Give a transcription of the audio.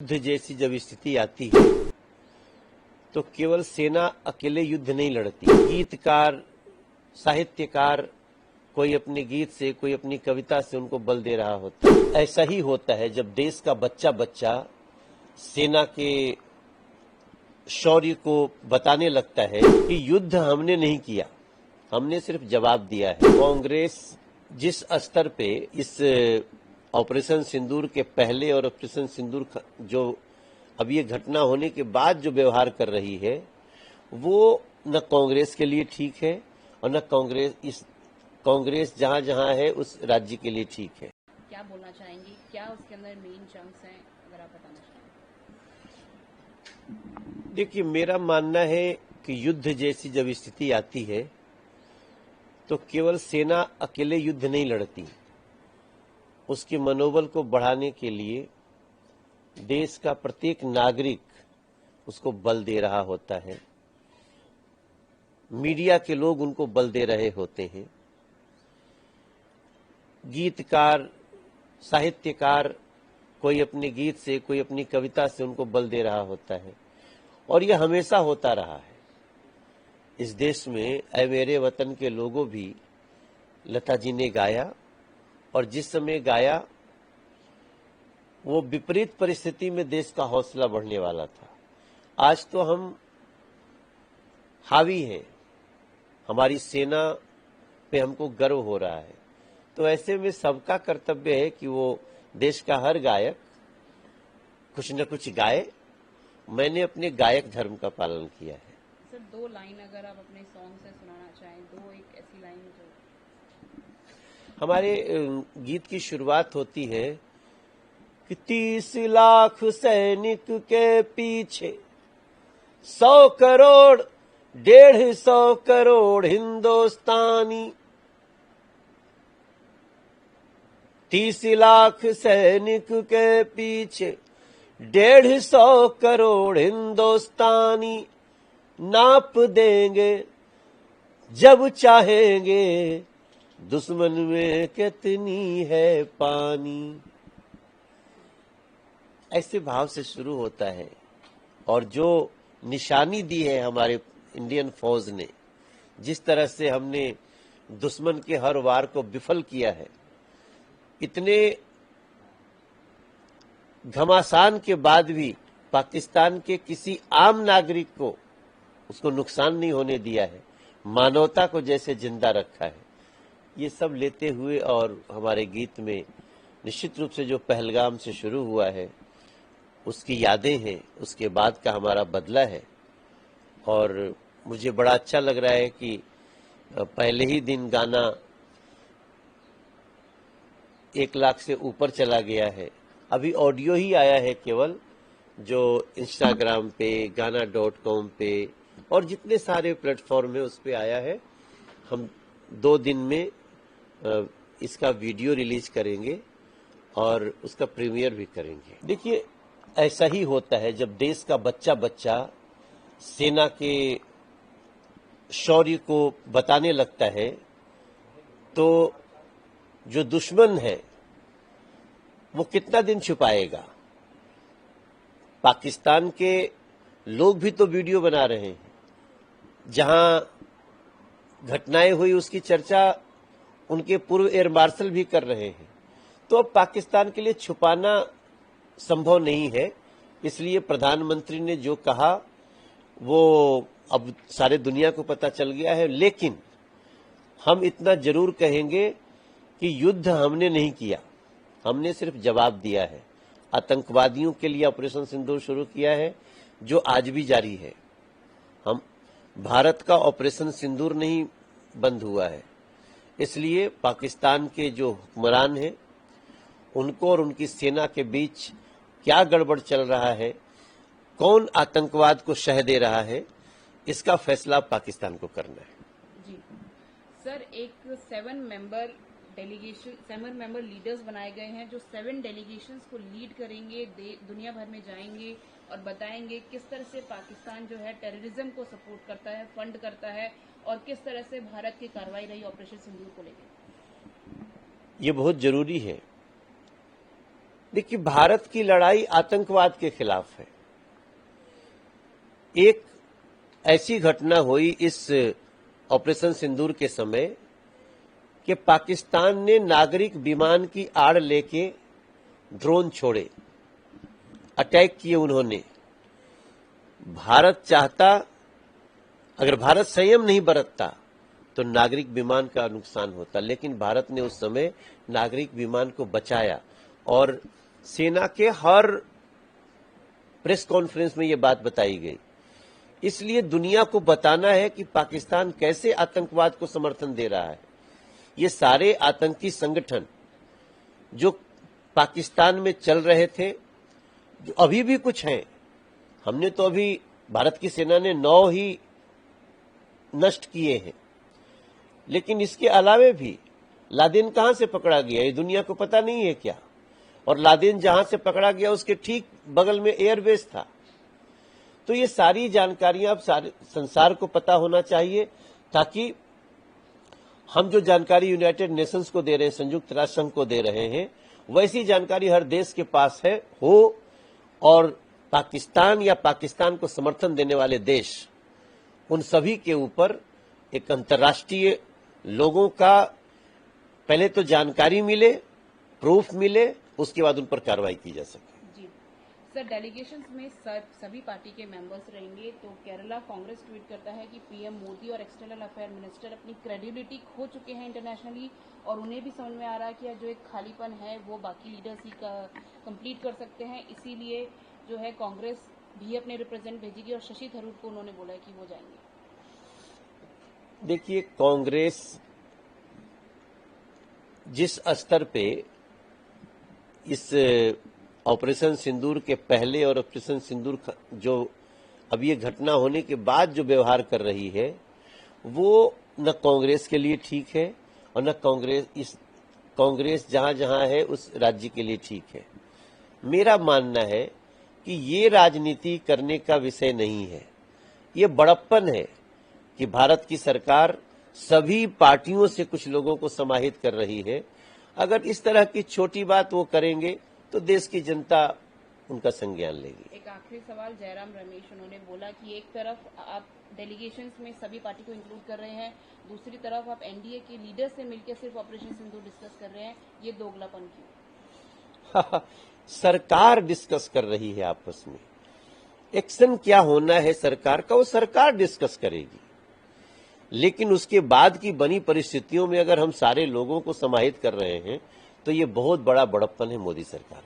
युद्ध जैसी जब स्थिति आती है तो केवल सेना अकेले युद्ध नहीं लड़ती। गीतकार, साहित्यकार कोई अपने गीत से, कोई अपनी कविता से उनको बल दे रहा होता है। ऐसा ही होता है जब देश का बच्चा बच्चा सेना के शौर्य को बताने लगता है कि युद्ध हमने नहीं किया, हमने सिर्फ जवाब दिया है। कांग्रेस जिस स्तर पे इस ऑपरेशन सिंदूर के पहले और ऑपरेशन सिंदूर जो अब ये घटना होने के बाद जो व्यवहार कर रही है वो न कांग्रेस के लिए ठीक है और न कांग्रेस जहां जहां है उस राज्य के लिए ठीक है। क्या बोलना चाहेंगी, क्या उसके अंदर मेन चंक्स हैं, अगर आप बताना चाहें? देखिए, मेरा मानना है कि युद्ध जैसी जब स्थिति आती है तो केवल सेना अकेले युद्ध नहीं लड़ती। उसके मनोबल को बढ़ाने के लिए देश का प्रत्येक नागरिक उसको बल दे रहा होता है। मीडिया के लोग उनको बल दे रहे होते हैं। गीतकार, साहित्यकार कोई अपने गीत से, कोई अपनी कविता से उनको बल दे रहा होता है और यह हमेशा होता रहा है। इस देश में ऐ मेरे वतन के लोगों भी लता जी ने गाया और जिस समय गाया वो विपरीत परिस्थिति में देश का हौसला बढ़ने वाला था। आज तो हम हावी हैं, हमारी सेना पे हमको गर्व हो रहा है। तो ऐसे में सबका कर्तव्य है कि वो देश का हर गायक कुछ न कुछ गाए। मैंने अपने गायक धर्म का पालन किया है। सर, 2 लाइन अगर आप अपने सॉन्ग से सुनाना चाहें, एक ऐसी लाइन जो हमारे गीत की शुरुआत होती है कि 30 लाख सैनिक के पीछे 100 करोड़ 150 करोड़ हिंदुस्तानी। 30 लाख सैनिक के पीछे 150 करोड़ हिंदुस्तानी। नाप देंगे जब चाहेंगे दुश्मन में कितनी है पानी। ऐसे भाव से शुरू होता है और जो निशानी दी है हमारे इंडियन फौज ने, जिस तरह से हमने दुश्मन के हर वार को विफल किया है, इतने घमासान के बाद भी पाकिस्तान के किसी आम नागरिक को उसको नुकसान नहीं होने दिया है, मानवता को जैसे जिंदा रखा है। ये सब लेते हुए और हमारे गीत में निश्चित रूप से जो पहलगाम से शुरू हुआ है उसकी यादें हैं, उसके बाद का हमारा बदला है। और मुझे बड़ा अच्छा लग रहा है कि पहले ही दिन गाना 1 लाख से ऊपर चला गया है। अभी ऑडियो ही आया है केवल, जो इंस्टाग्राम पे, गाना.com पे और जितने सारे प्लेटफॉर्म है उस पे आया है। हम 2 दिन में इसका वीडियो रिलीज करेंगे और उसका प्रीमियर भी करेंगे। देखिए, ऐसा ही होता है जब देश का बच्चा बच्चा सेना के शौर्य को बताने लगता है तो जो दुश्मन है वो कितना दिन छुपाएगा। पाकिस्तान के लोग भी तो वीडियो बना रहे हैं, जहां घटनाएं हुई उसकी चर्चा उनके पूर्व एयर मार्शल भी कर रहे हैं। तो अब पाकिस्तान के लिए छुपाना संभव नहीं है। इसलिए प्रधानमंत्री ने जो कहा वो अब सारे दुनिया को पता चल गया है। लेकिन हम इतना जरूर कहेंगे कि युद्ध हमने नहीं किया, हमने सिर्फ जवाब दिया है। आतंकवादियों के लिए ऑपरेशन सिंदूर शुरू किया है जो आज भी जारी है। हम भारत का ऑपरेशन सिंदूर नहीं बंद हुआ है। इसलिए पाकिस्तान के जो हुक्मरान हैं उनको और उनकी सेना के बीच क्या गड़बड़ चल रहा है, कौन आतंकवाद को शह दे रहा है, इसका फैसला पाकिस्तान को करना है। जी सर, एक 7 मेंबर लीडर्स बनाए गए हैं जो 7 डेलीगेशंस को लीड करेंगे, दुनिया भर में जाएंगे और बताएंगे किस तरह से पाकिस्तान जो है टेररिज्म को सपोर्ट करता है, फंड करता है और किस तरह से भारत की कार्रवाई रही ऑपरेशन सिंदूर को लेकर। ये बहुत जरूरी है देखिए, भारत की लड़ाई आतंकवाद के खिलाफ है। एक ऐसी घटना हुई इस ऑपरेशन सिंदूर के समय कि पाकिस्तान ने नागरिक विमान की आड़ लेके ड्रोन छोड़े, अटैक किए उन्होंने। भारत चाहता, अगर भारत संयम नहीं बरतता तो नागरिक विमान का नुकसान होता, लेकिन भारत ने उस समय नागरिक विमान को बचाया। और सेना के हर प्रेस कॉन्फ्रेंस में ये बात बताई गई। इसलिए दुनिया को बताना है कि पाकिस्तान कैसे आतंकवाद को समर्थन दे रहा है। ये सारे आतंकी संगठन जो पाकिस्तान में चल रहे थे, जो अभी भी कुछ हैं, हमने तो अभी भारत की सेना ने 9 ही नष्ट किए हैं, लेकिन इसके अलावे भी लादेन कहां से पकड़ा गया ये दुनिया को पता नहीं है क्या? और लादेन जहां से पकड़ा गया उसके ठीक बगल में एयरबेस था। तो ये सारी जानकारियां अब सारे संसार को पता होना चाहिए, ताकि हम जो जानकारी यूनाइटेड नेशंस को दे रहे हैं, संयुक्त राष्ट्र संघ को दे रहे हैं, वैसी जानकारी हर देश के पास है हो, और पाकिस्तान या पाकिस्तान को समर्थन देने वाले देश, उन सभी के ऊपर एक अंतर्राष्ट्रीय लोगों का पहले तो जानकारी मिले, प्रूफ मिले, उसके बाद उन पर कार्रवाई की जा सके। जी सर, डेलीगेशंस में सभी पार्टी के मेंबर्स रहेंगे। तो केरला कांग्रेस ट्वीट करता है कि पीएम मोदी और एक्सटर्नल अफेयर मिनिस्टर अपनी क्रेडिबिलिटी खो चुके हैं इंटरनेशनली, और उन्हें भी समझ में आ रहा है कि जो एक खालीपन है वो बाकी लीडर्स ही का कंप्लीट कर सकते हैं। इसीलिए जो है कांग्रेस भी अपने रिप्रेजेंट भेजेगी, और शशि थरूर को उन्होंने बोला है कि वो जाएंगे। देखिए, कांग्रेस जिस स्तर पे इस ऑपरेशन सिंदूर के पहले और ऑपरेशन सिंदूर जो अब ये घटना होने के बाद जो व्यवहार कर रही है, वो न कांग्रेस के लिए ठीक है और न कांग्रेस जहां जहां है उस राज्य के लिए ठीक है। मेरा मानना है कि ये राजनीति करने का विषय नहीं है। ये बड़प्पन है कि भारत की सरकार सभी पार्टियों से कुछ लोगों को समाहित कर रही है। अगर इस तरह की छोटी बात वो करेंगे तो देश की जनता उनका संज्ञान लेगी। एक आखिरी सवाल, जयराम रमेश, उन्होंने बोला कि एक तरफ आप डेलीगेशंस में सभी पार्टी को इंक्लूड कर रहे हैं, दूसरी तरफ आप एनडीए के लीडर से मिलकर सिर्फ ऑपरेशन सिंदूर डिस्कस कर रहे हैं, ये दोगलापन क्यों? सरकार डिस्कस कर रही है आपस में। एक्शन क्या होना है सरकार का, वो सरकार डिस्कस करेगी। लेकिन उसके बाद की बनी परिस्थितियों में अगर हम सारे लोगों को समाहित कर रहे हैं तो ये बहुत बड़ा बड़प्पन है मोदी सरकार।